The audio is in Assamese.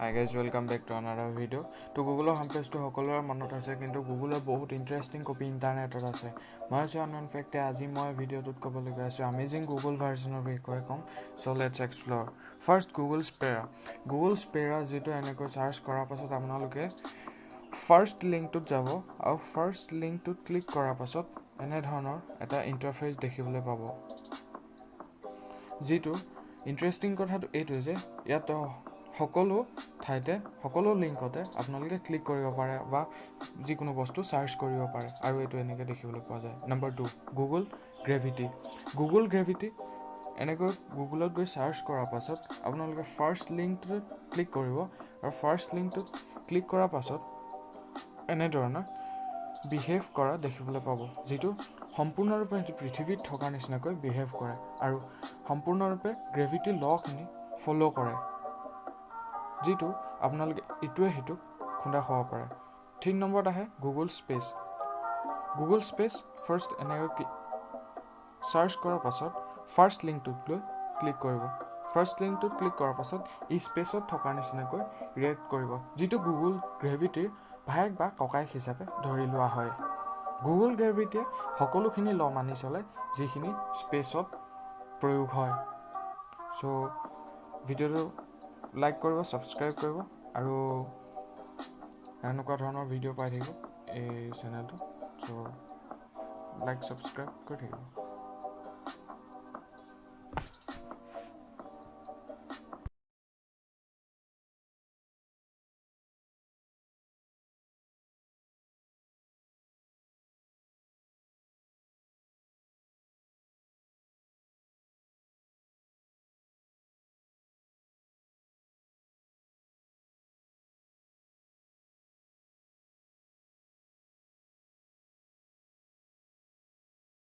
Hi guys, welcome back to another video. To Google home page to সকলোৰে মনত আছে কিন্তু Google বহুত ইন্টাৰেষ্টিং কপি ইন্টাৰনেটত আছে। মই আছো আনন ফেক্টে আজি মই ভিডিওটোত ক'বলৈ গৈ আছো অ্যামেজিং Google ভাৰ্জনৰ বিষয়ে কম। So let's explore. First Google Spera. Google Spera যেটো এনেকৈ সাৰ্চ কৰাৰ পাছত আপোনালোকে ফাৰ্স্ট লিংকটোত যাব আৰু ফাৰ্স্ট লিংকটোত ক্লিক কৰাৰ পাছত এনে ধৰণৰ এটা ইন্টাৰফেস দেখিবলৈ পাব। যেটো ইন্টাৰেষ্টিং কথাটো এইটো যে ইয়াত সকলো ঠাইতে সকলো লিংকতে আপোনালোকে ক্লিক কৰিব পাৰে বা যিকোনো বস্তু সাৰ্চ কৰিব পাৰে আৰু এটো এনেকৈ দেখিবলৈ পোৱা যায়। Number 2 Google Gravity. Google Gravity এনেকৈ গুগলত গৈ সাৰ্চ কৰাৰ পাছত আপোনালোকে ফাৰ্স্ট লিংকটোত ক্লিক কৰিব আৰু ফাৰ্স্ট লিংকটোত ক্লিক কৰাৰ পাছত এনে ধৰণৰ বিহেভ কৰা দেখিবলৈ পাব যেটো সম্পূৰ্ণৰূপে পৃথিৱীত থকা নিচিনাকৈ বিহেভ কৰে আৰু সম্পূৰ্ণৰূপে গ্ৰেভিটি লখিনি ফলো কৰে যেটো আপোনালোকে ইটোৱে হেতু খুন্দা খাব পাৰে। 3 নম্বৰত আহে Google Space. Google Space first এনেকৈ সাৰ্চ কৰাৰ পাছত ফাৰ্স্ট লিংকটোত ক্লিক কৰিব। ফাৰ্স্ট লিংকটোত ক্লিক কৰাৰ পাছত ই স্পেচত থকা নিচিনাকৈ ৰিয়েক্ট কৰিব যেটো Google Gravityৰ ভাইক বা ককাইক হিচাপে ধৰি লোৱা হয়। Google Gravity সকলোখিনি ল মানি চলে যিখিনি স্পেচত প্ৰয়োগ হয়। সো ভিডিওটো লাইক কৰিব, সাবস্ক্ৰাইব কৰিব আৰু এনেকুৱা ধৰণৰ ভিডিও পাই থাকিব এই চেনেলটো। সো লাইক সাবস্ক্ৰাইব কৰি থাকিব।